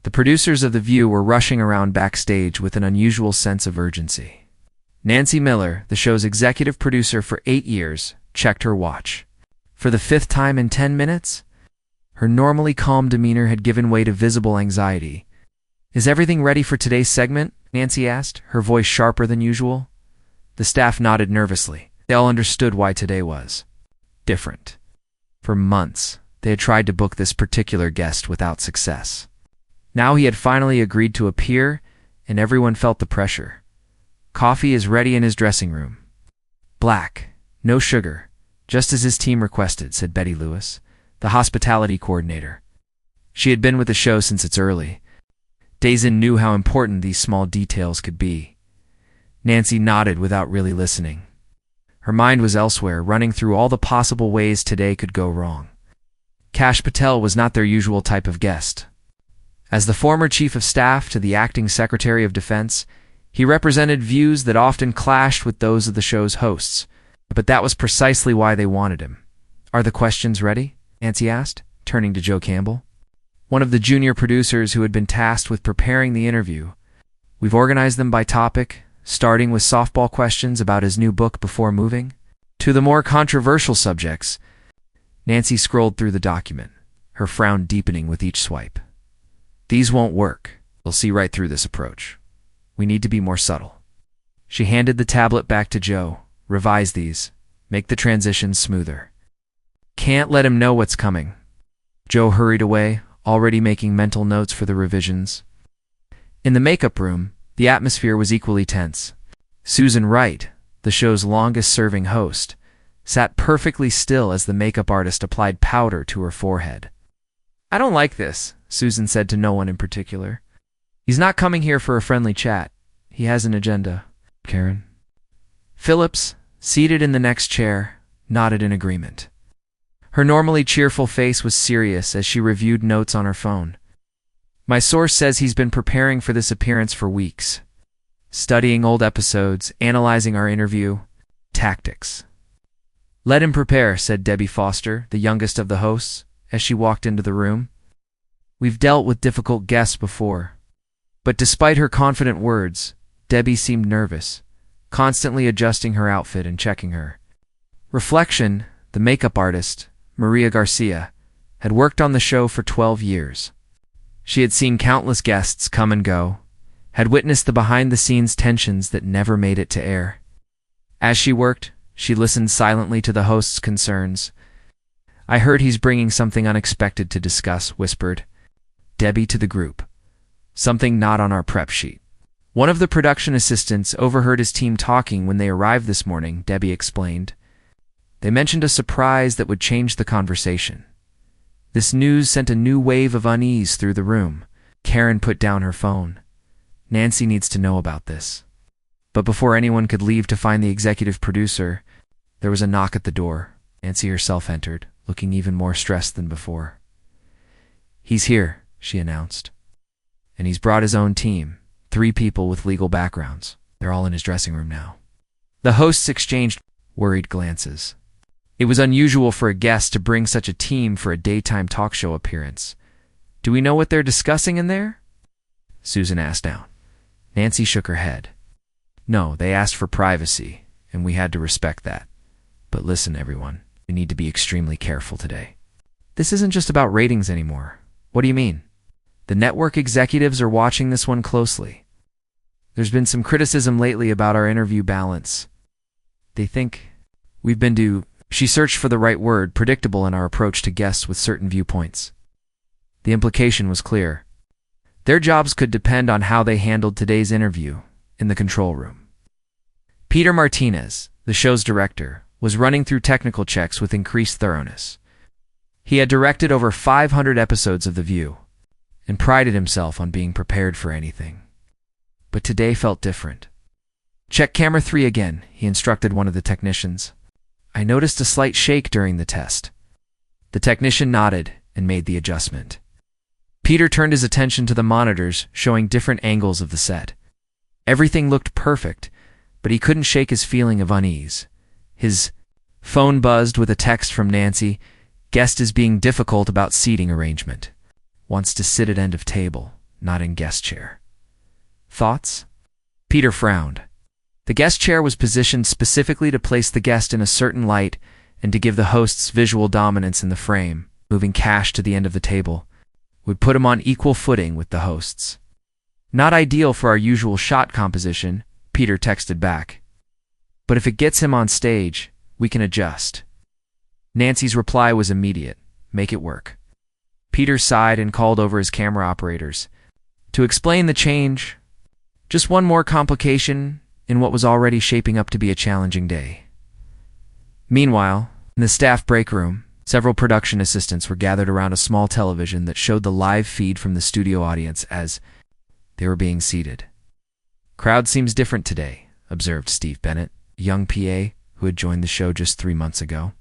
The producers of The View were rushing around backstage with an unusual sense of urgency. Nancy Miller, the show's executive producer for 8 years, checked her watch. For the 5th time in 10 minutes? Her normally calm demeanor had given way to visible anxiety. "Is everything ready for today's segment?" Nancy asked, her voice sharper than usual. The staff nodded nervously. They all understood why today was different. For months, they had tried to book this particular guest without success. Now he had finally agreed to appear, and everyone felt the pressure. Coffee is ready in his dressing room. Black, no sugar, just as his team requested, said Betty Lewis, the hospitality coordinator. She had been with the show since its early days and knew how important these small details could be. Nancy nodded without really listening. Her mind was elsewhere, running through all the possible ways today could go wrong. Kash Patel was not their usual type of guest. As the former chief of staff to the acting secretary of defense, he represented views that often clashed with those of the show's hosts, but that was precisely why they wanted him. "Are the questions ready?" Nancy asked, turning to Joe Campbell, one of the junior producers who had been tasked with preparing the interview. "We've organized them by topic, starting with softball questions about his new book before moving to the more controversial subjects." Nancy scrolled through the document, her frown deepening with each swipe. "These won't work. They'll see right through this approach. We need to be more subtle." She handed the tablet back to Joe. "Revise these. Make the transitions smoother." "Can't let him know what's coming." Joe hurried away, already making mental notes for the revisions. In the makeup room, the atmosphere was equally tense. Susan Wright, the show's longest-serving host, sat perfectly still as the makeup artist applied powder to her forehead. "I don't like this," Susan said to no one in particular. "He's not coming here for a friendly chat. He has an agenda." Karen. Phillips, seated in the next chair, nodded in agreement. Her normally cheerful face was serious as she reviewed notes on her phone. "My source says he's been preparing for this appearance for weeks, studying old episodes, analyzing our interview tactics." "Let him prepare," said Debbie Foster, the youngest of the hosts, as she walked into the room. "We've dealt with difficult guests before." But despite her confident words, Debbie seemed nervous, constantly adjusting her outfit and checking her. Reflection, the makeup artist, Maria Garcia, had worked on the show for 12 years. She had seen countless guests come and go, had witnessed the behind-the-scenes tensions that never made it to air. As she worked, she listened silently to the host's concerns. "I heard he's bringing something unexpected to discuss," whispered Debbie to the group. "Something not on our prep sheet." One of the production assistants overheard his team talking when they arrived this morning, Debbie explained. They mentioned a surprise that would change the conversation. This news sent a new wave of unease through the room. Karen put down her phone. "Nancy needs to know about this." But before anyone could leave to find the executive producer, there was a knock at the door. Nancy herself entered, looking even more stressed than before. "He's here," she announced. "And he's brought his own team, 3 people with legal backgrounds. They're all in his dressing room now." The hosts exchanged worried glances. It was unusual for a guest to bring such a team for a daytime talk show appearance. "Do we know what they're discussing in there?" Susan asked down. Nancy shook her head. "No, they asked for privacy, and we had to respect that. But listen, everyone, we need to be extremely careful today. This isn't just about ratings anymore." "What do you mean?" "The network executives are watching this one closely. There's been some criticism lately about our interview balance. They think we've been too," she searched for the right word, "predictable in our approach to guests with certain viewpoints." The implication was clear. Their jobs could depend on how they handled today's interview in the control room. Peter Martinez, the show's director, was running through technical checks with increased thoroughness. He had directed over 500 episodes of The View and prided himself on being prepared for anything. But today felt different. "Check camera 3 again," he instructed one of the technicians. "I noticed a slight shake during the test." The technician nodded and made the adjustment. Peter turned his attention to the monitors showing different angles of the set. Everything looked perfect, but he couldn't shake his feeling of unease. His phone buzzed with a text from Nancy. "Guest is being difficult about seating arrangement. Wants to sit at end of table, not in guest chair. Thoughts? Peter frowned. The guest chair was positioned specifically to place the guest in a certain light and to give the hosts visual dominance in the frame. Moving Kash to the end of the table would put him on equal footing with the hosts. Not ideal for our usual shot composition, Peter texted back. But if it gets him on stage, we can adjust. Nancy's reply was immediate. Make it work. Peter sighed and called over his camera operators. To explain the change, just one more complication in what was already shaping up to be a challenging day. Meanwhile, in the staff break room, several production assistants were gathered around a small television that showed the live feed from the studio audience as they were being seated. Crowd seems different today, observed Steve Bennett, a young PA who had joined the show just 3 months ago.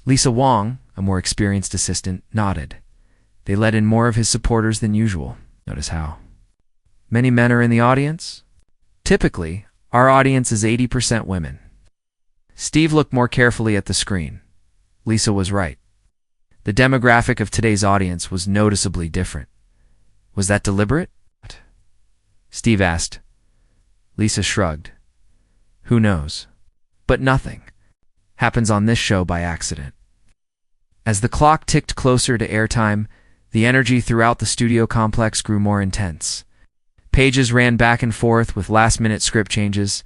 Lisa Wong, a more experienced assistant, nodded. They let in more of his supporters than usual. Notice how. Many men are in the audience? Typically, our audience is 80% women. Steve looked more carefully at the screen. Lisa was right. The demographic of today's audience was noticeably different. Was that deliberate? Steve asked. Lisa shrugged. Who knows? But nothing happens on this show by accident. As the clock ticked closer to airtime, the energy throughout the studio complex grew more intense. Pages ran back and forth with last-minute script changes.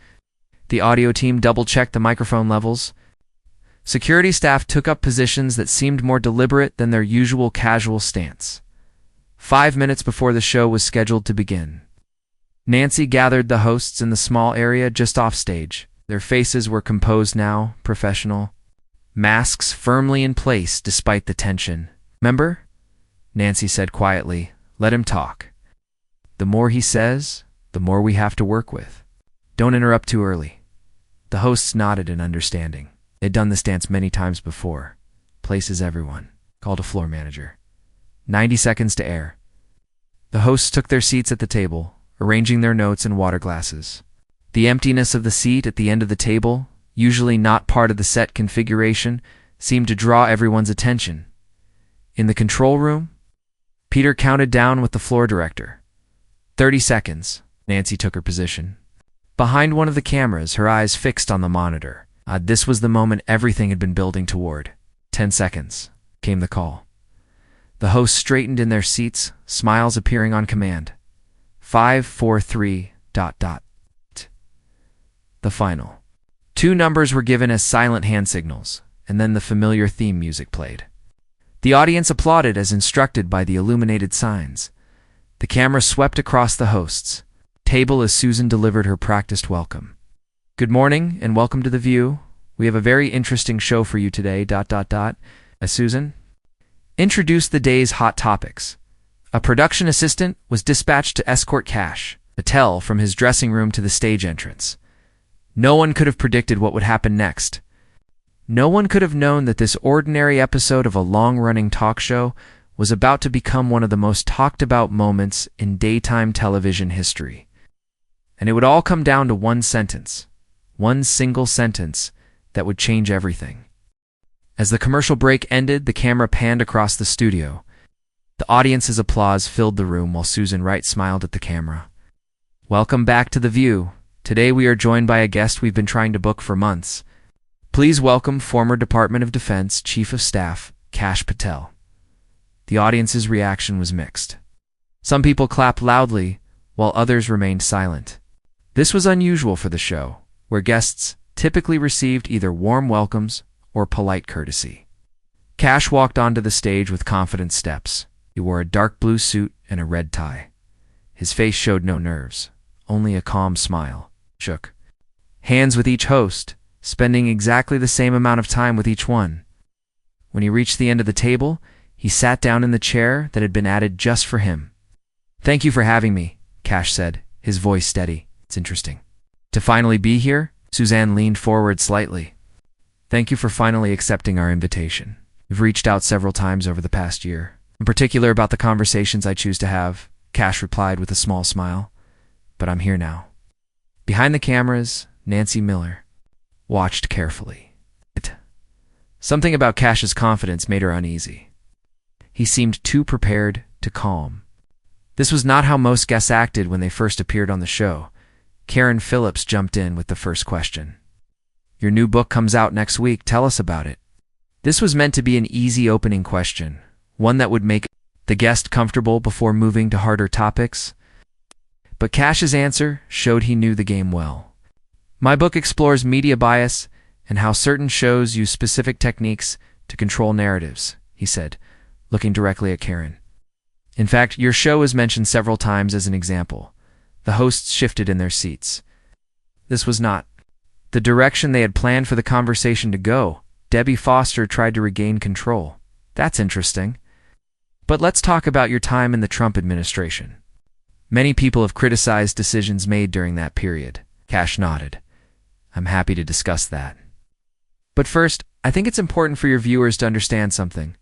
The audio team double-checked the microphone levels. Security staff took up positions that seemed more deliberate than their usual casual stance. 5 minutes before the show was scheduled to begin, Nancy gathered the hosts in the small area just off stage. Their faces were composed now, professional. Masks firmly in place despite the tension. Remember? Nancy said quietly. Let him talk. The more he says, the more we have to work with. Don't interrupt too early. The hosts nodded in understanding. They'd done this dance many times before. Places everyone. Called a floor manager. 90 seconds to air. The hosts took their seats at the table, arranging their notes and water glasses. The emptiness of the seat at the end of the table, usually not part of the set configuration, seemed to draw everyone's attention. In the control room, Peter counted down with the floor director. 30 seconds. Nancy took her position. Behind one of the cameras, her eyes fixed on the monitor. This was the moment everything had been building toward. 10 seconds. Came the call. The hosts straightened in their seats, smiles appearing on command. 5, 4, 3, ... The final. 2 numbers were given as silent hand signals, and then the familiar theme music played. The audience applauded as instructed by the illuminated signs. The camera swept across the hosts' table as Susan delivered her practiced welcome. Good morning and welcome to The View. We have a very interesting show for you today, ... As Susan introduced the day's hot topics, a production assistant was dispatched to escort Kash Patel from his dressing room to the stage entrance. No one could have predicted what would happen next. No one could have known that this ordinary episode of a long-running talk show was about to become one of the most talked-about moments in daytime television history. And it would all come down to one sentence, one single sentence that would change everything. As the commercial break ended, the camera panned across the studio. The audience's applause filled the room while Susan Wright smiled at the camera. Welcome back to The View. Today we are joined by a guest we've been trying to book for months. Please welcome former Department of Defense Chief of Staff, Kash Patel. The audience's reaction was mixed. Some people clapped loudly, while others remained silent. This was unusual for the show, where guests typically received either warm welcomes or polite courtesy. Kash walked onto the stage with confident steps. He wore a dark blue suit and a red tie. His face showed no nerves, only a calm smile. Shook hands with each host, spending exactly the same amount of time with each one. When he reached the end of the table, he sat down in the chair that had been added just for him. Thank you for having me, Kash said, his voice steady. It's interesting to finally be here. Suzanne leaned forward slightly. Thank you for finally accepting our invitation. We've reached out several times over the past year, in particular about the conversations I choose to have, Kash replied with a small smile. But I'm here now. Behind the cameras, Nancy Miller watched carefully. Something about Kash's confidence made her uneasy. He seemed too prepared to calm. This was not how most guests acted when they first appeared on the show. Karen Phillips jumped in with the first question. "Your new book comes out next week. Tell us about it." This was meant to be an easy opening question, one that would make the guest comfortable before moving to harder topics. But Kash's answer showed he knew the game well. "My book explores media bias and how certain shows use specific techniques to control narratives," he said, looking directly at Karen. "In fact, your show is mentioned several times as an example." The hosts shifted in their seats. This was not the direction they had planned for the conversation to go. Debbie Foster tried to regain control. "That's interesting. But let's talk about your time in the Trump administration. Many people have criticized decisions made during that period." Kash nodded. "I'm happy to discuss that. But first, I think it's important for your viewers to understand something.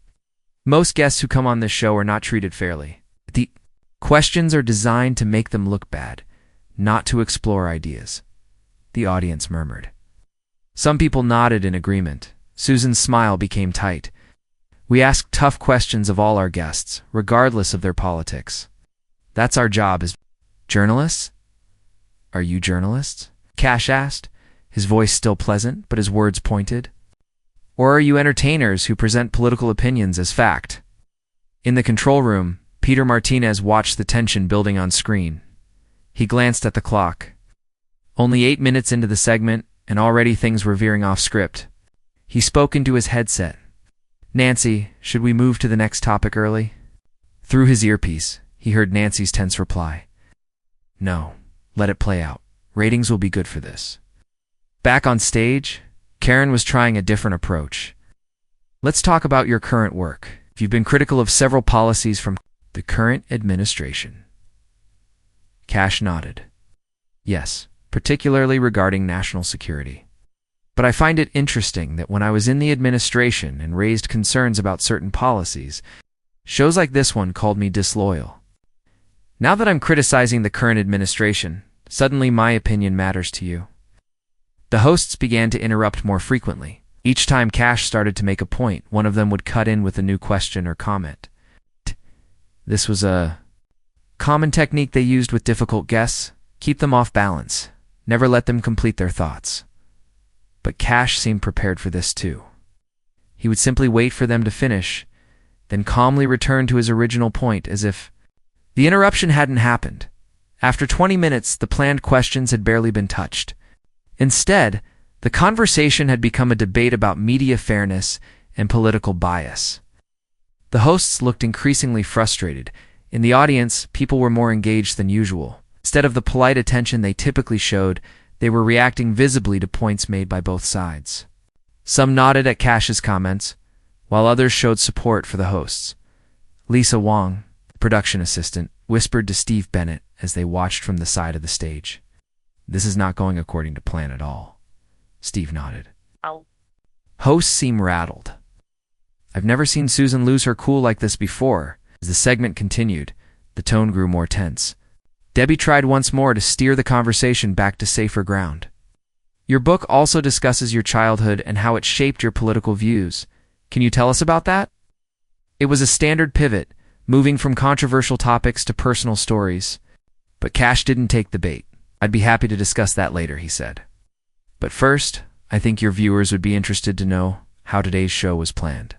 Most guests who come on this show are not treated fairly. The questions are designed to make them look bad, not to explore ideas." The audience murmured. Some people nodded in agreement. Susan's smile became tight. "We ask tough questions of all our guests, regardless of their politics. That's our job as journalists." "Are you journalists?" Kash asked, his voice still pleasant, but his words pointed. "Or are you entertainers who present political opinions as fact?" In the control room, Peter Martinez watched the tension building on screen. He glanced at the clock. Only 8 minutes into the segment, and already things were veering off script. He spoke into his headset. "Nancy, should we move to the next topic early?" Through his earpiece, he heard Nancy's tense reply. "No, let it play out. Ratings will be good for this." Back on stage, Karen was trying a different approach. "Let's talk about your current work. You've been critical of several policies from the current administration." Kash nodded. "Yes, particularly regarding national security. But I find it interesting that when I was in the administration and raised concerns about certain policies, shows like this one called me disloyal. Now that I'm criticizing the current administration, suddenly my opinion matters to you." The hosts began to interrupt more frequently. Each time Kash started to make a point, one of them would cut in with a new question or comment. This was a common technique they used with difficult guests: keep them off balance, never let them complete their thoughts. But Kash seemed prepared for this too. He would simply wait for them to finish, then calmly return to his original point as if the interruption hadn't happened. After 20 minutes, the planned questions had barely been touched. Instead, the conversation had become a debate about media fairness and political bias. The hosts looked increasingly frustrated. In the audience, people were more engaged than usual. Instead of the polite attention they typically showed, they were reacting visibly to points made by both sides. Some nodded at Kash's comments, while others showed support for the hosts. Lisa Wong, the production assistant, whispered to Steve Bennett as they watched from the side of the stage. "This is not going according to plan at all." Steve nodded. "Oh." Hosts seemed rattled. "I've never seen Susan lose her cool like this before." As the segment continued, the tone grew more tense. Debbie tried once more to steer the conversation back to safer ground. "Your book also discusses your childhood and how it shaped your political views. Can you tell us about that?" It was a standard pivot, moving from controversial topics to personal stories. But Kash didn't take the bait. "I'd be happy to discuss that later," he said. "But first, I think your viewers would be interested to know how today's show was planned."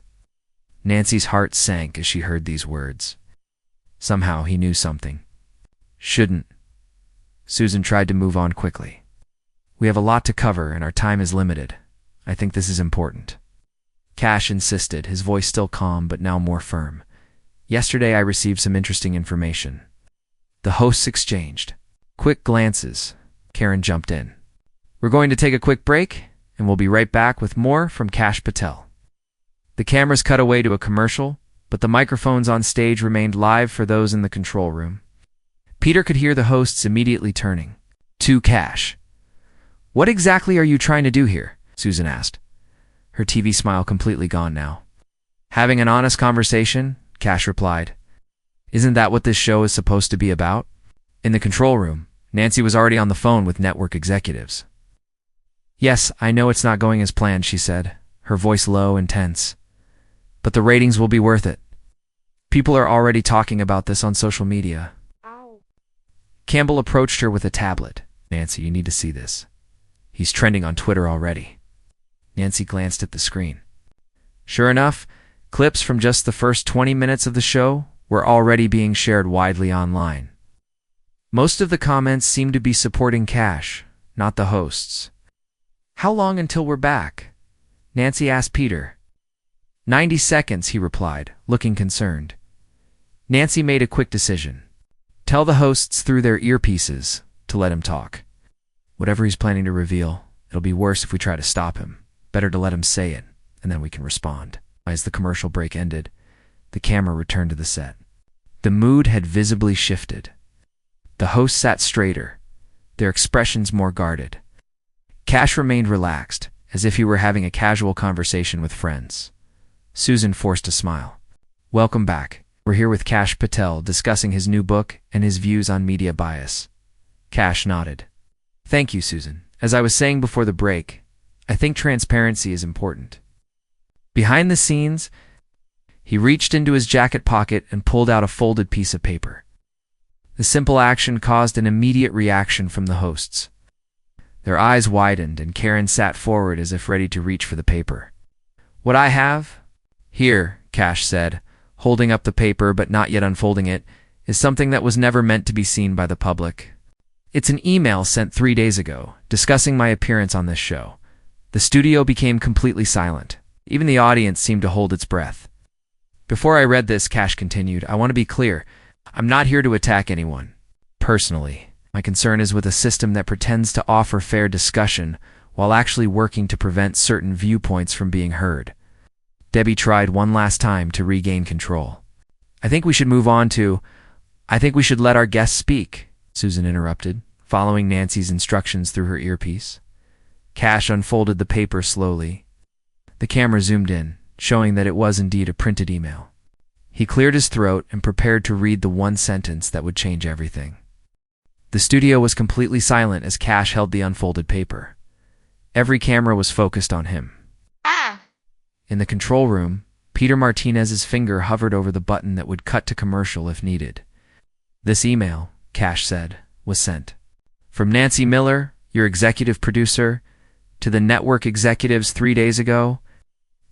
Nancy's heart sank as she heard these words. Somehow he knew something. "Shouldn't." Susan tried to move on quickly. "We have a lot to cover and our time is limited. I think this is important." Kash insisted, his voice still calm but now more firm. "Yesterday I received some interesting information." The hosts exchanged quick glances. Karen jumped in. "We're going to take a quick break, and we'll be right back with more from Kash Patel." The cameras cut away to a commercial, but the microphones on stage remained live for those in the control room. Peter could hear the hosts immediately turning to Kash. "What exactly are you trying to do here?" Susan asked, her TV smile completely gone now. "Having an honest conversation," Kash replied. "Isn't that what this show is supposed to be about?" In the control room, Nancy was already on the phone with network executives. "Yes, I know it's not going as planned," she said, her voice low and tense. "But the ratings will be worth it. People are already talking about this on social media. Campbell approached her with a tablet. "Nancy, you need to see this. He's trending on Twitter already." Nancy glanced at the screen. Sure enough, clips from just the first 20 minutes of the show were already being shared widely online. Most of the comments seemed to be supporting Kash, not the hosts. "How long until we're back?" Nancy asked Peter. 90 seconds, he replied, looking concerned. Nancy made a quick decision. Tell the hosts through their earpieces to let him talk. Whatever he's planning to reveal, it'll be worse if we try to stop him. Better to let him say it, and then we can respond. As the commercial break ended, the camera returned to the set. The mood had visibly shifted. The hosts sat straighter, their expressions more guarded. Kash remained relaxed, as if he were having a casual conversation with friends. Susan forced a smile. "Welcome back. We're here with Kash Patel discussing his new book and his views on media bias." Kash nodded. "Thank you, Susan. As I was saying before the break, I think transparency is important." Behind the scenes, he reached into his jacket pocket and pulled out a folded piece of paper. The simple action caused an immediate reaction from the hosts. Their eyes widened, and Karen sat forward as if ready to reach for the paper. "What I have?" "Here," Kash said, holding up the paper but not yet unfolding it, "is something that was never meant to be seen by the public. It's an email sent 3 days ago, discussing my appearance on this show." The studio became completely silent. Even the audience seemed to hold its breath. "Before I read this," Kash continued, "I want to be clear. I'm not here to attack anyone. Personally, my concern is with a system that pretends to offer fair discussion while actually working to prevent certain viewpoints from being heard." Debbie tried one last time to regain control. I think we should let our guests speak," Susan interrupted, following Nancy's instructions through her earpiece. Kash unfolded the paper slowly. The camera zoomed in, showing that it was indeed a printed email. He cleared his throat and prepared to read the one sentence that would change everything. The studio was completely silent as Kash held the unfolded paper. Every camera was focused on him. In the control room, Peter Martinez's finger hovered over the button that would cut to commercial if needed. "This email," Kash said, "was sent from Nancy Miller, your executive producer, to the network executives 3 days ago."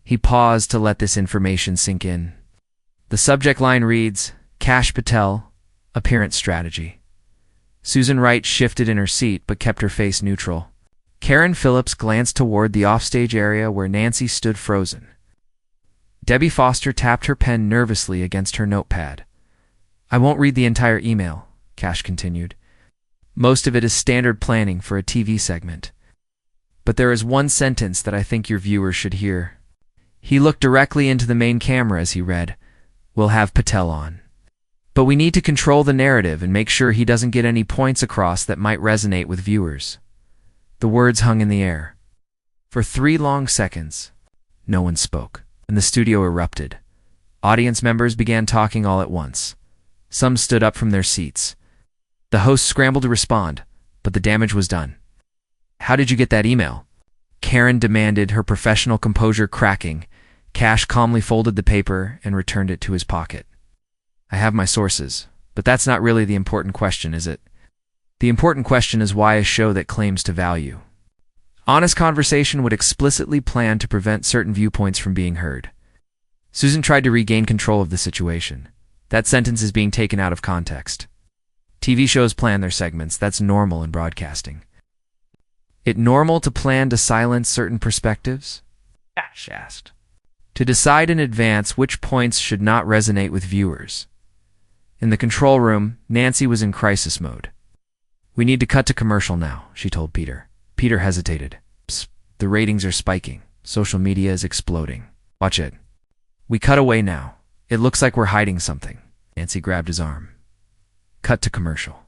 He paused to let this information sink in. The subject line reads, "Kash Patel, Appearance Strategy." Susan Wright shifted in her seat but kept her face neutral. Karen Phillips glanced toward the offstage area where Nancy stood frozen. Debbie Foster tapped her pen nervously against her notepad. "I won't read the entire email," Kash continued. "Most of it is standard planning for a TV segment. But there is one sentence that I think your viewers should hear." He looked directly into the main camera as he read, "We'll have Patel on. But we need to control the narrative and make sure he doesn't get any points across that might resonate with viewers." The words hung in the air. For 3 long seconds, no one spoke, and the studio erupted. Audience members began talking all at once. Some stood up from their seats. The host scrambled to respond, but the damage was done. "How did you get that email?" Karen demanded, her professional composure cracking. Kash calmly folded the paper and returned it to his pocket. "I have my sources, but that's not really the important question, is it? The important question is why a show that claims to value honest conversation would explicitly plan to prevent certain viewpoints from being heard." Susan tried to regain control of the situation. "That sentence is being taken out of context. TV shows plan their segments. That's normal in broadcasting." "It normal to plan to silence certain perspectives?" Kash asked. "To decide in advance which points should not resonate with viewers." In the control room, Nancy was in crisis mode. "We need to cut to commercial now," she told Peter. Peter hesitated. "Psst, the ratings are spiking. Social media is exploding. Watch it." "We cut away now. It looks like we're hiding something." Nancy grabbed his arm. Cut to commercial.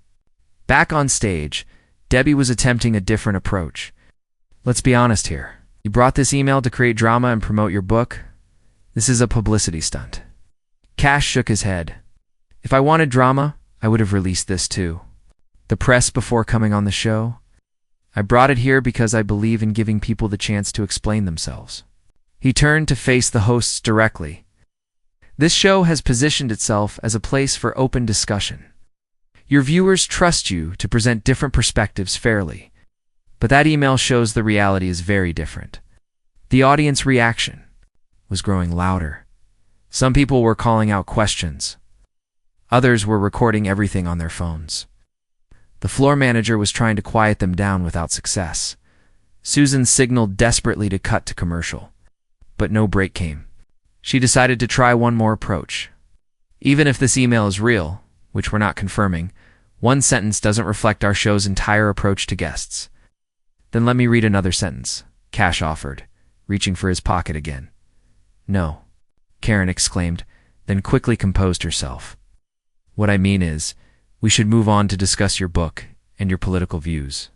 Back on stage, Debbie was attempting a different approach. "Let's be honest here. You brought this email to create drama and promote your book. This is a publicity stunt." Kash shook his head. "If I wanted drama, I would have released this too. The press before coming on the show. I brought it here because I believe in giving people the chance to explain themselves." He turned to face the hosts directly. "This show has positioned itself as a place for open discussion. Your viewers trust you to present different perspectives fairly. But that email shows the reality is very different. The audience reaction was growing louder. Some people were calling out questions. Others were recording everything on their phones. The floor manager was trying to quiet them down without success. Susan signaled desperately to cut to commercial. But no break came. She decided to try one more approach. Even if this email is real, which we're not confirming, one sentence doesn't reflect our show's entire approach to guests. Then let me read another sentence, Kash offered, reaching for his pocket again. No, Karen exclaimed, then quickly composed herself. What I mean is, we should move on to discuss your book and your political views.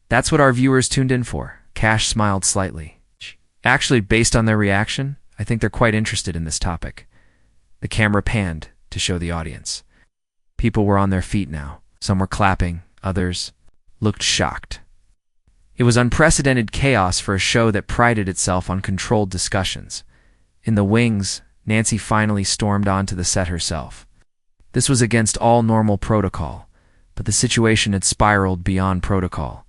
That's what our viewers tuned in for. Kash smiled slightly. Actually, based on their reaction, I think they're quite interested in this topic. The camera panned to show the audience. People were on their feet now. Some were clapping, others looked shocked. It was unprecedented chaos for a show that prided itself on controlled discussions. In the wings, Nancy finally stormed onto the set herself. This was against all normal protocol, but the situation had spiraled beyond protocol.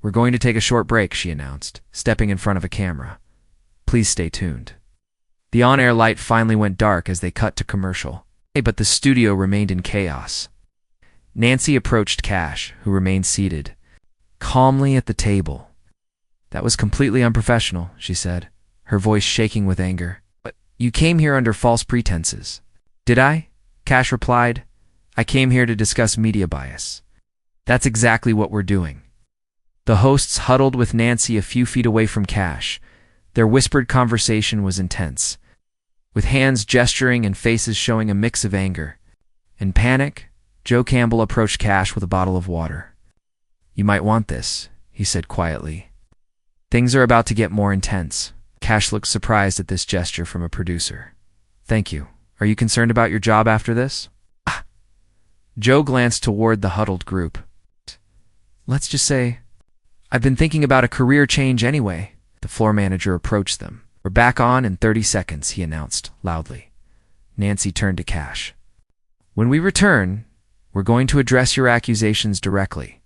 We're going to take a short break, she announced, stepping in front of a camera. Please stay tuned. The on-air light finally went dark as they cut to commercial. But the studio remained in chaos. Nancy approached Kash, who remained seated, calmly at the table. That was completely unprofessional, she said, her voice shaking with anger. But you came here under false pretenses. Did I? Kash replied. I came here to discuss media bias. That's exactly what we're doing. The hosts huddled with Nancy a few feet away from Kash. Their whispered conversation was intense, with hands gesturing and faces showing a mix of anger. In panic, Joe Campbell approached Kash with a bottle of water. You might want this, he said quietly. Things are about to get more intense. Kash looked surprised at this gesture from a producer. Thank you. Are you concerned about your job after this? Ah. Joe glanced toward the huddled group. Let's just say, I've been thinking about a career change anyway. The floor manager approached them. We're back on in 30 seconds, he announced loudly. Nancy turned to Kash. When we return, we're going to address your accusations directly.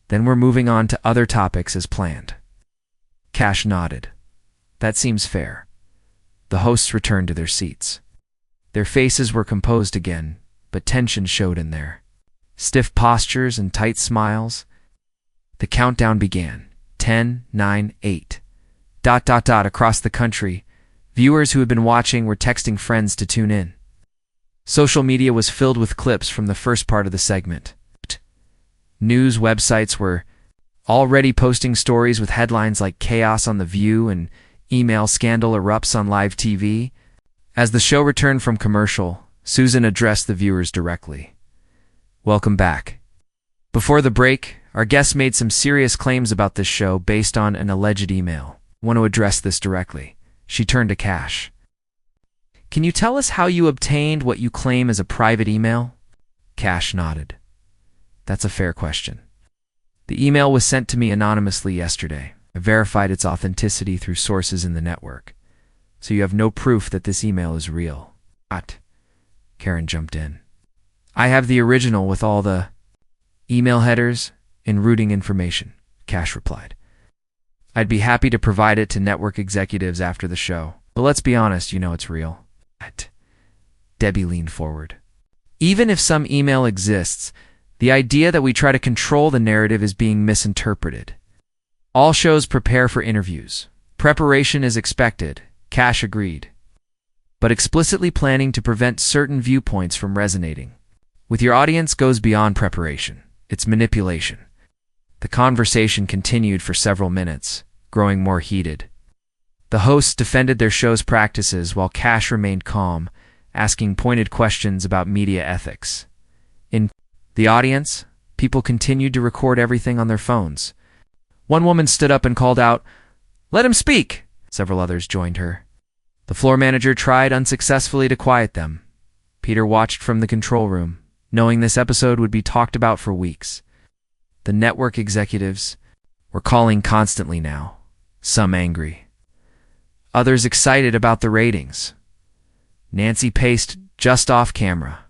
Then we're moving on to other topics as planned. Kash nodded. That seems fair. The hosts returned to their seats. Their faces were composed again, but tension showed in there. Stiff postures and tight smiles. The countdown began. 10, 9, 8. ... Across the country, viewers who had been watching were texting friends to tune in. Social media was filled with clips from the first part of the segment. News websites were already posting stories with headlines like Chaos on The View and Email Scandal Erupts on Live TV. As the show returned from commercial, Susan addressed the viewers directly. Welcome back. Before the break, our guests made some serious claims about this show based on an alleged email. I want to address this directly. She turned to Kash. Can you tell us how you obtained what you claim is a private email? Kash nodded. That's a fair question. The email was sent to me anonymously yesterday. I verified its authenticity through sources in the network. So you have no proof that this email is real. What? Karen jumped in. I have the original with all the email headers and routing information, Kash replied. I'd be happy to provide it to network executives after the show. But let's be honest, you know it's real. What? Debbie leaned forward. Even if some email exists, the idea that we try to control the narrative is being misinterpreted. All shows prepare for interviews. Preparation is expected, Kash agreed. But explicitly planning to prevent certain viewpoints from resonating with your audience goes beyond preparation. It's manipulation. The conversation continued for several minutes, growing more heated. The hosts defended their show's practices while Kash remained calm, asking pointed questions about media ethics. In the audience, people continued to record everything on their phones. One woman stood up and called out, "Let him speak!" Several others joined her. The floor manager tried unsuccessfully to quiet them. Peter watched from the control room, knowing this episode would be talked about for weeks. The network executives were calling constantly now, some angry, others excited about the ratings. Nancy paced just off camera,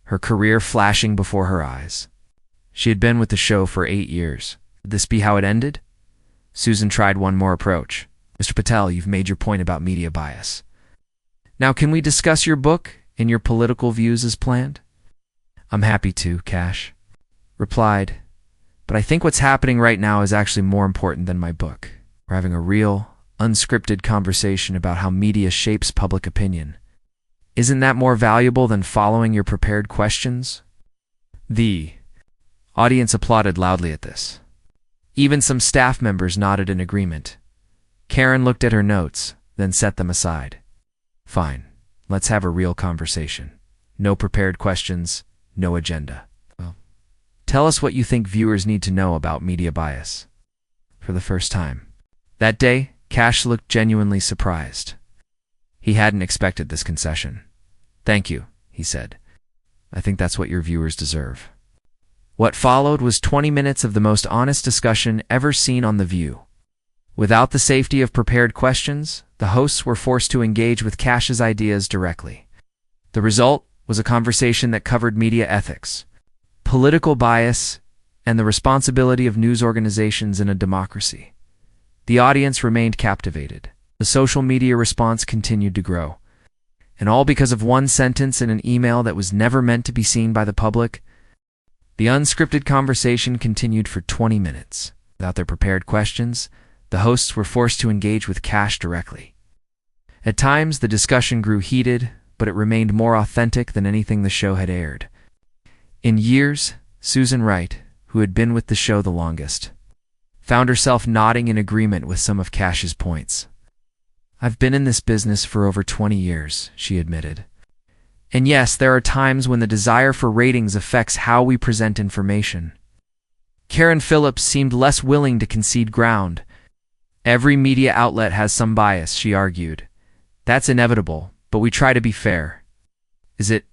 her career flashing before her eyes. She had been with the show for 8 years. Would this be how it ended? Susan tried one more approach. Mr. Patel, you've made your point about media bias. Now can we discuss your book and your political views as planned? I'm happy to, Kash replied, but I think what's happening right now is actually more important than my book. We're having a real, unscripted conversation about how media shapes public opinion. Isn't that more valuable than following your prepared questions? The audience applauded loudly at this. Even some staff members nodded in agreement. Karen looked at her notes, then set them aside. Fine, let's have a real conversation. No prepared questions, no agenda. Well, tell us what you think viewers need to know about media bias. For the first time. That day, Kash looked genuinely surprised. He hadn't expected this concession. Thank you, he said. I think that's what your viewers deserve. What followed was 20 minutes of the most honest discussion ever seen on The View. Without the safety of prepared questions, the hosts were forced to engage with Kash's ideas directly. The result was a conversation that covered media ethics, political bias, and the responsibility of news organizations in a democracy. The audience remained captivated. The social media response continued to grow. And all because of one sentence in an email that was never meant to be seen by the public. The unscripted conversation continued for 20 minutes. Without their prepared questions, the hosts were forced to engage with Kash directly. At times, the discussion grew heated, but it remained more authentic than anything the show had aired. In years, Susan Wright, who had been with the show the longest, found herself nodding in agreement with some of Kash's points. I've been in this business for over 20 years, she admitted. And yes, there are times when the desire for ratings affects how we present information. Karen Phillips seemed less willing to concede ground. Every media outlet has some bias, she argued. That's inevitable, but we try to be fair. Is it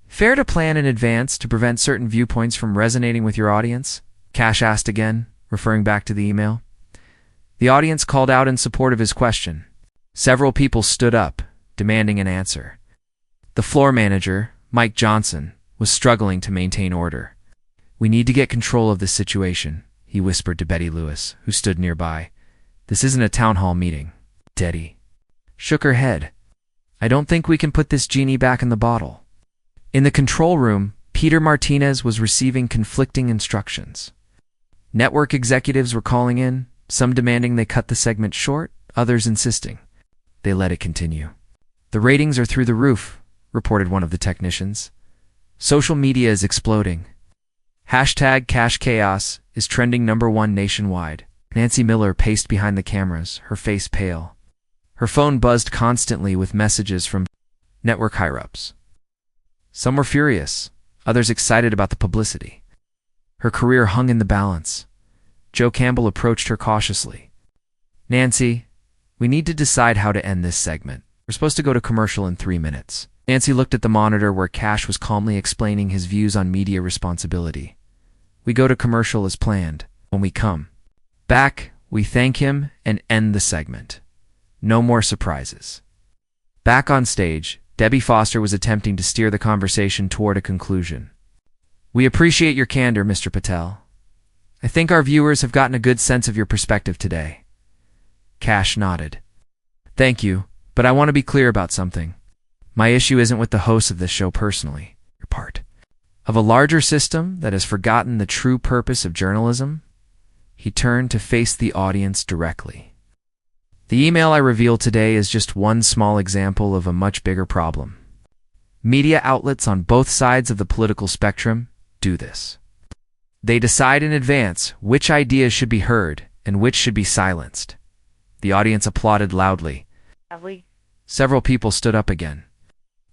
fair to plan in advance to prevent certain viewpoints from resonating with your audience? Kash asked again, referring back to the email. The audience called out in support of his question. Several people stood up, demanding an answer. The floor manager, Mike Johnson, was struggling to maintain order. We need to get control of this situation, he whispered to Betty Lewis, who stood nearby. This isn't a town hall meeting. Teddy shook her head. I don't think we can put this genie back in the bottle. In the control room, Peter Martinez was receiving conflicting instructions. Network executives were calling in, some demanding they cut the segment short, others insisting they let it continue. The ratings are through the roof, reported one of the technicians. Social media is exploding. Hashtag Kash Chaos is trending #1 nationwide. Nancy Miller paced behind the cameras, her face pale. Her phone buzzed constantly with messages from network higher-ups. Some were furious, others excited about the publicity. Her career hung in the balance. Joe Campbell approached her cautiously. Nancy, we need to decide how to end this segment. We're supposed to go to commercial in 3 minutes. Nancy looked at the monitor where Kash was calmly explaining his views on media responsibility. We go to commercial as planned. When we come back, we thank him and end the segment. No more surprises. Back on stage, Debbie Foster was attempting to steer the conversation toward a conclusion. We appreciate your candor, Mr. Patel. I think our viewers have gotten a good sense of your perspective today. Kash nodded. Thank you, but I want to be clear about something. My issue isn't with the hosts of this show personally. You're part of a larger system that has forgotten the true purpose of journalism. He turned to face the audience directly. The email I revealed today is just one small example of a much bigger problem. Media outlets on both sides of the political spectrum do this. They decide in advance which ideas should be heard and which should be silenced. The audience applauded loudly. Several people stood up again.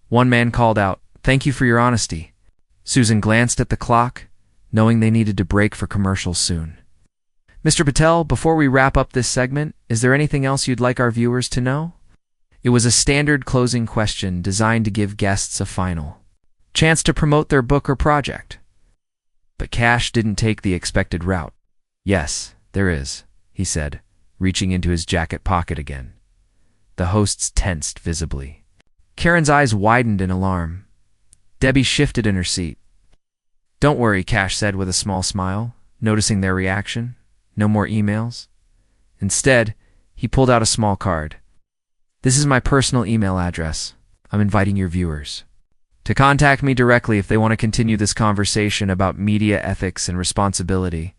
One man called out, "Thank you for your honesty." Susan glanced at the clock, knowing they needed to break for commercials soon. Mr. Patel, before we wrap up this segment, is there anything else you'd like our viewers to know? It was a standard closing question designed to give guests a final chance to promote their book or project. But Kash didn't take the expected route. Yes, there is, he said, reaching into his jacket pocket again. The hosts tensed visibly. Karen's eyes widened in alarm. Debbie shifted in her seat. "Don't worry," Kash said with a small smile, noticing their reaction. "No more emails." Instead, he pulled out a small card. "This is my personal email address. I'm inviting your viewers to contact me directly if they want to continue this conversation about media ethics and responsibility.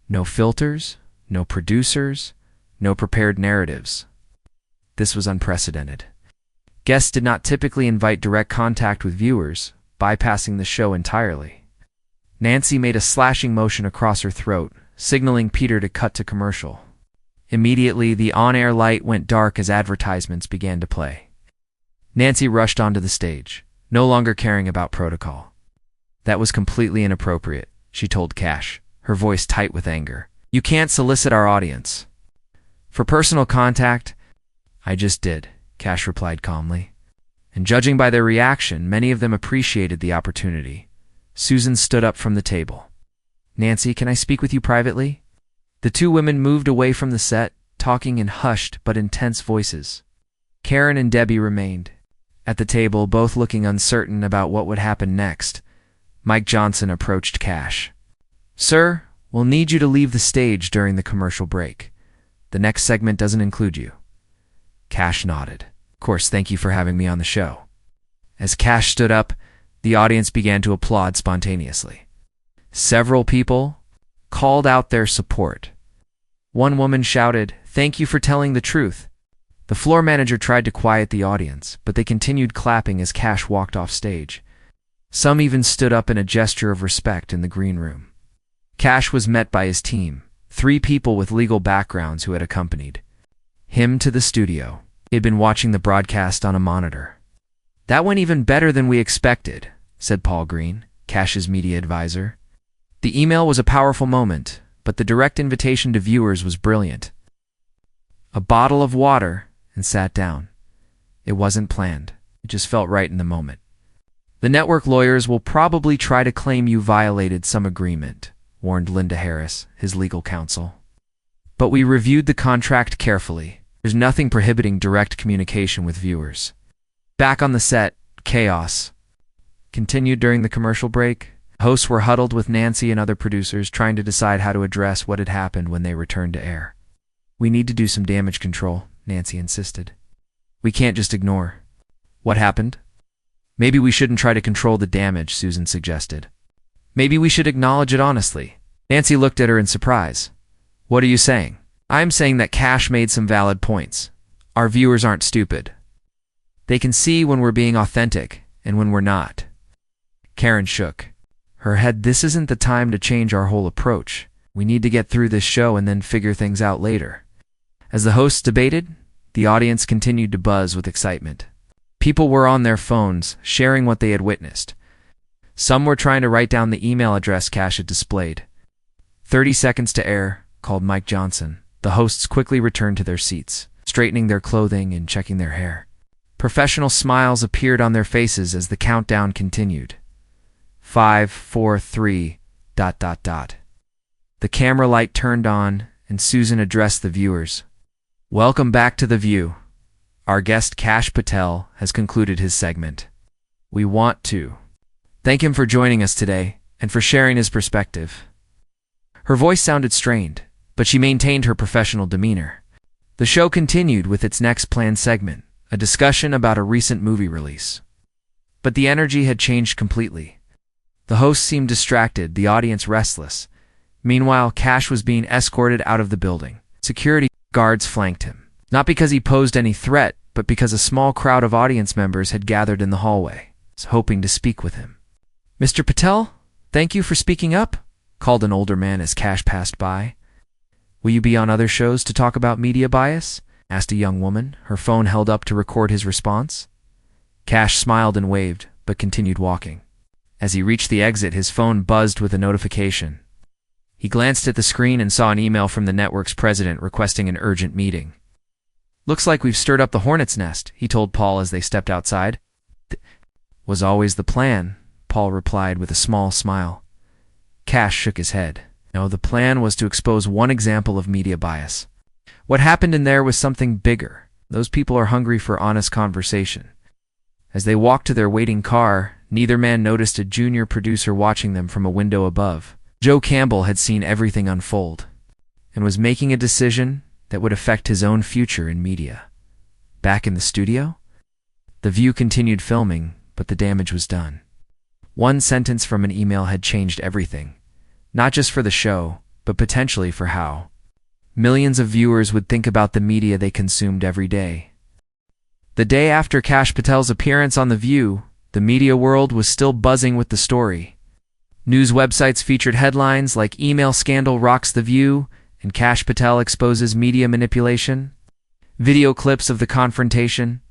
No filters, no producers, no prepared narratives." This was unprecedented. Guests did not typically invite direct contact with viewers, bypassing the show entirely. Nancy made a slashing motion across her throat, signaling Peter to cut to commercial. Immediately, the on-air light went dark as advertisements began to play. Nancy rushed onto the stage, no longer caring about protocol. "That was completely inappropriate," she told Kash, her voice tight with anger. "You can't solicit our audience." "For personal contact, I just did," Kash replied calmly. And judging by their reaction, many of them appreciated the opportunity. Susan stood up from the table. "Nancy, can I speak with you privately?" The two women moved away from the set, talking in hushed but intense voices. Karen and Debbie remained at the table, both looking uncertain about what would happen next. Mike Johnson approached Kash. "Sir, we'll need you to leave the stage during the commercial break. The next segment doesn't include you." Kash nodded. "Of course, thank you for having me on the show." As Kash stood up, the audience began to applaud spontaneously. Several people called out their support. One woman shouted, "Thank you for telling the truth." The floor manager tried to quiet the audience, but they continued clapping as Kash walked off stage. Some even stood up in a gesture of respect in the green room. Kash was met by his team, 3 people with legal backgrounds who had accompanied him to the studio. He had been watching the broadcast on a monitor. "That went even better than we expected," said Paul Green, Kash's media advisor. "The email was a powerful moment, but the direct invitation to viewers was brilliant." A bottle of water, and sat down. It wasn't planned. It just felt right in the moment. "The network lawyers will probably try to claim you violated some agreement," warned Linda Harris, his legal counsel. "But we reviewed the contract carefully. There's nothing prohibiting direct communication with viewers." Back on the set, chaos continued during the commercial break. Hosts were huddled with Nancy and other producers, trying to decide how to address what had happened when they returned to air. "We need to do some damage control," Nancy insisted. "We can't just ignore what happened." "Maybe we shouldn't try to control the damage," Susan suggested. "Maybe we should acknowledge it honestly." Nancy looked at her in surprise. "What are you saying?" "I'm saying that Kash made some valid points. Our viewers aren't stupid. They can see when we're being authentic and when we're not." Karen shook her head. "This isn't the time to change our whole approach. We need to get through this show and then figure things out later." As the hosts debated, the audience continued to buzz with excitement. People were on their phones, sharing what they had witnessed. Some were trying to write down the email address Kash had displayed. 30 seconds to air, called Mike Johnson. The hosts quickly returned to their seats, straightening their clothing and checking their hair. Professional smiles appeared on their faces as the countdown continued. 5, 4, 3, ... The camera light turned on, and Susan addressed the viewers. "Welcome back to The View. Our guest Kash Patel has concluded his segment. We want to thank him for joining us today and for sharing his perspective." Her voice sounded strained, but she maintained her professional demeanor. The show continued with its next planned segment, a discussion about a recent movie release. But the energy had changed completely. The host seemed distracted, the audience restless. Meanwhile, Kash was being escorted out of the building. Security guards flanked him, not because he posed any threat, but because a small crowd of audience members had gathered in the hallway, hoping to speak with him. "Mr. Patel, thank you for speaking up," called an older man as Kash passed by. "Will you be on other shows to talk about media bias?" asked a young woman, her phone held up to record his response. Kash smiled and waved, but continued walking. As he reached the exit, his phone buzzed with a notification. He glanced at the screen and saw an email from the network's president requesting an urgent meeting. "Looks like we've stirred up the hornet's nest," he told Paul as they stepped outside. "Was always the plan," Paul replied with a small smile. Kash shook his head. No, the plan was to expose one example of media bias. What happened in there was something bigger. Those people are hungry for honest conversation. As they walked to their waiting car, Neither man noticed a junior producer watching them from a window above. Joe Campbell had seen everything unfold and was making a decision that would affect his own future in media. Back in the studio, The View continued filming, but the damage was done. One sentence from an email had changed everything, not just for the show, but potentially for how millions of viewers would think about the media they consumed every day. The day after Kash Patel's appearance on The View, the media world was still buzzing with the story. News websites featured headlines like "Email Scandal Rocks The View" and "Kash Patel Exposes Media Manipulation." Video clips of the confrontation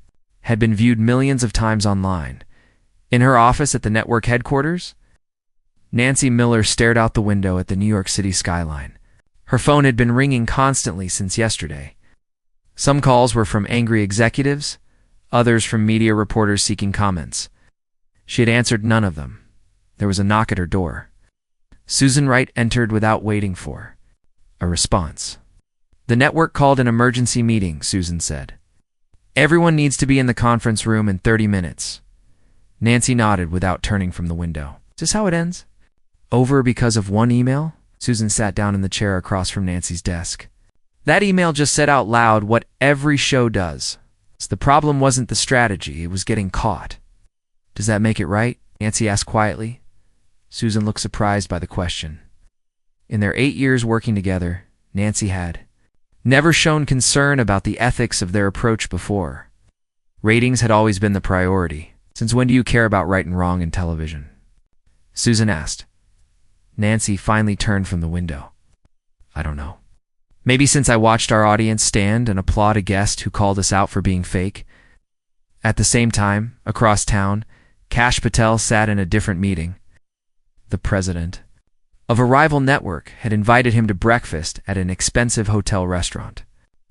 had been viewed millions of times online. In her office at the network headquarters, Nancy Miller stared out the window at the New York City skyline. Her phone had been ringing constantly since yesterday. Some calls were from angry executives, others from media reporters seeking comments. She had answered none of them. There was a knock at her door. Susan Wright entered without waiting for a response. "The network called an emergency meeting," Susan said. "Everyone needs to be in the conference room in 30 minutes. Nancy nodded without turning from the window. "Is this how it ends? Over because of one email?" Susan sat down in the chair across from Nancy's desk. "That email just said out loud what every show does. So the problem wasn't the strategy, it was getting caught." "Does that make it right?" Nancy asked quietly. Susan looked surprised by the question. In their 8 years working together, Nancy had never shown concern about the ethics of their approach before. Ratings had always been the priority. "Since when do you care about right and wrong in television?" Susan asked. Nancy finally turned from the window. "I don't know. Maybe since I watched our audience stand and applaud a guest who called us out for being fake." At the same time, across town, Kash Patel sat in a different meeting. The president of a rival network had invited him to breakfast at an expensive hotel restaurant.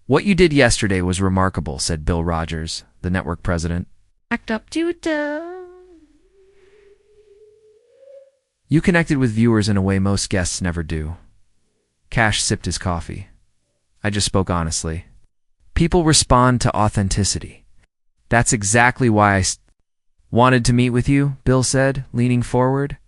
"What you did yesterday was remarkable," said Bill Rogers, the network president. "Act up to it. "You connected with viewers in a way most guests never do." Kash sipped his coffee. "I just spoke honestly. People respond to authenticity. That's exactly why I wanted to meet with you," Bill said, leaning forward.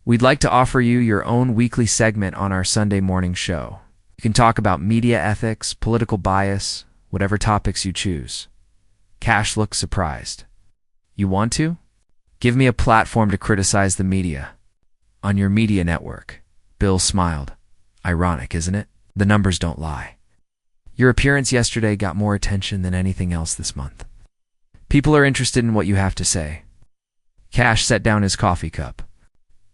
"We'd like to offer you your own weekly segment on our Sunday morning show. You can talk about media ethics, political bias, whatever topics you choose." Kash looked surprised. "You want to? Give me a platform to criticize the media on your media network." Bill smiled. "Ironic, isn't it? The numbers don't lie. Your appearance yesterday got more attention than anything else this month. People are interested in what you have to say." Kash set down his coffee cup.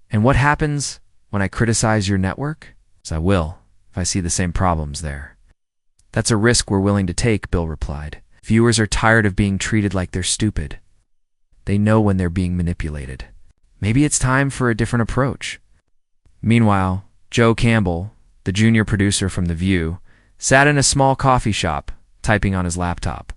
"And what happens when I criticize your network?" "As I will, if I see the same problems there." "That's a risk we're willing to take," Bill replied. "Viewers are tired of being treated like they're stupid. They know when they're being manipulated. Maybe it's time for a different approach." Meanwhile, Joe Campbell, the junior producer from The View, sat in a small coffee shop, typing on his laptop.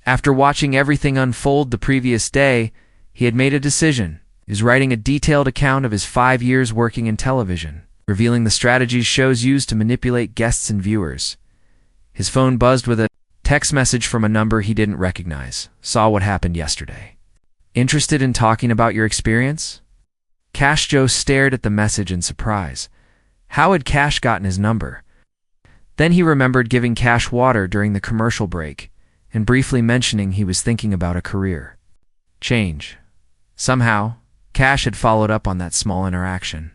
After watching everything unfold the previous day, he had made a decision. He was writing a detailed account of his 5 years working in television, revealing the strategies shows used to manipulate guests and viewers. His phone buzzed with a text message from a number he didn't recognize. "Saw what happened yesterday. Interested in talking about your experience?" Kash Joe stared at the message in surprise. How had Kash gotten his number? Then he remembered giving Kash water during the commercial break and briefly mentioning he was thinking about a career change. Somehow, Kash had followed up on that small interaction.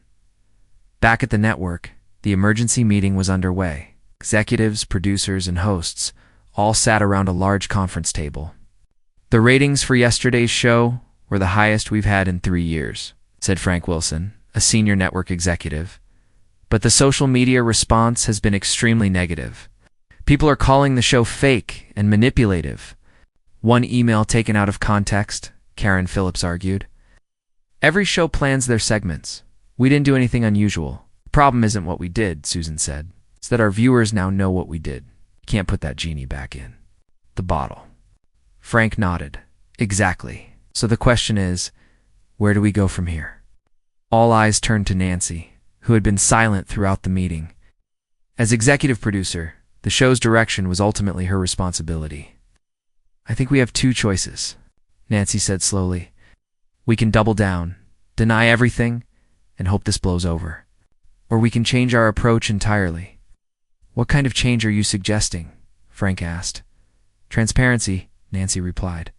Back at the network, the emergency meeting was underway. Executives, producers, and hosts all sat around a large conference table. "The ratings for yesterday's show were the highest we've had in 3 years, said Frank Wilson, a senior network executive. "But the social media response has been extremely negative. People are calling the show fake and manipulative." One email taken out of context, Karen Phillips argued. "Every show plans their segments. We didn't do anything unusual. The problem isn't what we did," Susan said. "It's that our viewers now know what we did. You can't put that genie back in the bottle." Frank nodded. "Exactly. So the question is, where do we go from here?" All eyes turned to Nancy, who had been silent throughout the meeting. As executive producer, the show's direction was ultimately her responsibility. "I think we have 2 choices," Nancy said slowly. We can double down, deny everything, and hope this blows over. Or we can change our approach entirely. What kind of change are you suggesting? Frank asked. Transparency, Nancy replied.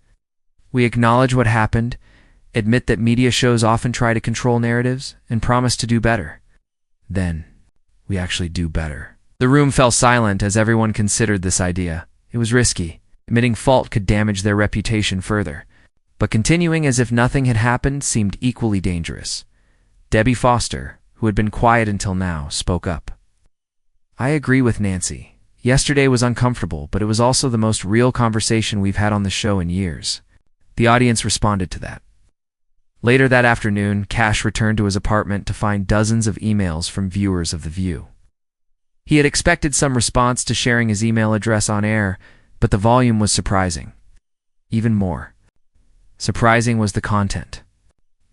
We acknowledge what happened, admit that media shows often try to control narratives, and promise to do better. Then, we actually do better. The room fell silent as everyone considered this idea. It was risky. Admitting fault could damage their reputation further. But continuing as if nothing had happened seemed equally dangerous. Debbie Foster, who had been quiet until now, spoke up. I agree with Nancy. Yesterday was uncomfortable, but it was also the most real conversation we've had on the show in years. The audience responded to that. Later that afternoon, Kash returned to his apartment to find dozens of emails from viewers of The View. He had expected some response to sharing his email address on air, but the volume was surprising. Even more surprising was the content.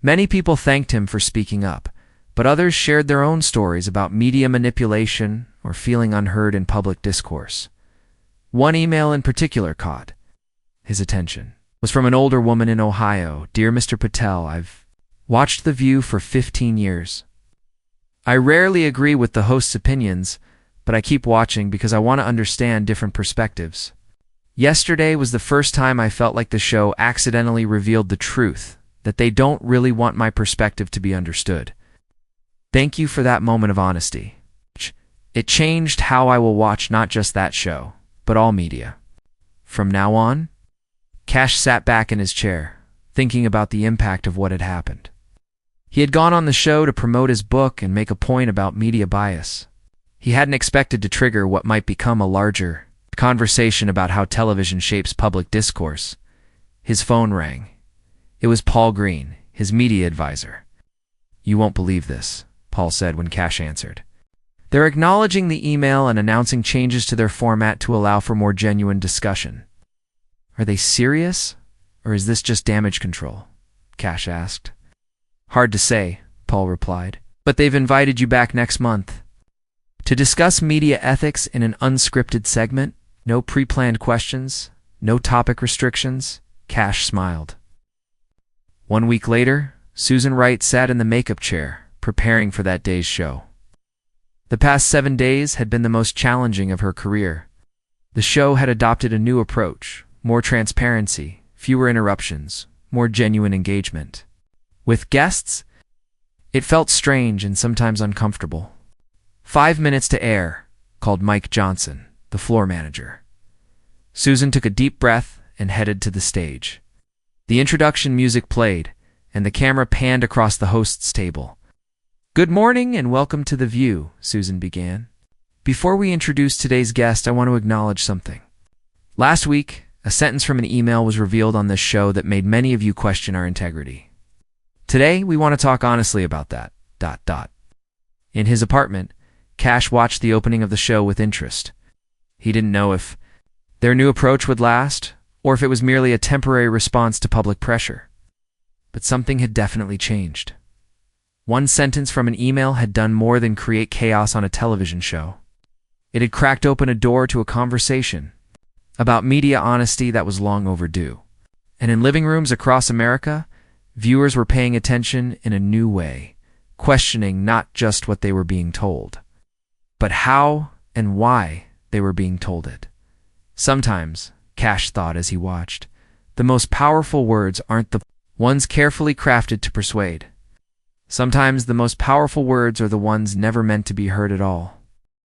Many people thanked him for speaking up, but others shared their own stories about media manipulation or feeling unheard in public discourse. One email in particular caught his attention. It was from an older woman in Ohio. Dear Mr. Patel, I've watched The View for 15 years. I rarely agree with the host's opinions, but I keep watching because I want to understand different perspectives. Yesterday was the first time I felt like the show accidentally revealed the truth, that they don't really want my perspective to be understood. Thank you for that moment of honesty. It changed how I will watch not just that show, but all media. From now on, Kash sat back in his chair, thinking about the impact of what had happened. He had gone on the show to promote his book and make a point about media bias. He hadn't expected to trigger what might become a larger conversation about how television shapes public discourse. His phone rang. It was Paul Green, his media advisor. You won't believe this, Paul said when Kash answered. They're acknowledging the email and announcing changes to their format to allow for more genuine discussion. Are they serious, or is this just damage control? Kash asked. Hard to say, Paul replied, but they've invited you back next month to discuss media ethics in an unscripted segment. No pre-planned questions, no topic restrictions. Kash smiled. 1 week later, Susan Wright sat in the makeup chair, preparing for that day's show. The past 7 days had been the most challenging of her career. The show had adopted a new approach, more transparency, fewer interruptions, more genuine engagement. With guests, it felt strange and sometimes uncomfortable. 5 minutes to air, called Mike Johnson, the floor manager. Susan took a deep breath and headed to the stage. The introduction music played, and the camera panned across the host's table. Good morning and welcome to The View, Susan began. Before we introduce today's guest, I want to acknowledge something. Last week, a sentence from an email was revealed on this show that made many of you question our integrity. Today, we want to talk honestly about that. In his apartment, Kash watched the opening of the show with interest. He didn't know if their new approach would last, or if it was merely a temporary response to public pressure. But something had definitely changed. One sentence from an email had done more than create chaos on a television show. It had cracked open a door to a conversation about media honesty that was long overdue. And in living rooms across America, viewers were paying attention in a new way, questioning not just what they were being told, but how and why they were being told it. Sometimes, Kash thought as he watched, the most powerful words aren't the ones carefully crafted to persuade. Sometimes the most powerful words are the ones never meant to be heard at all.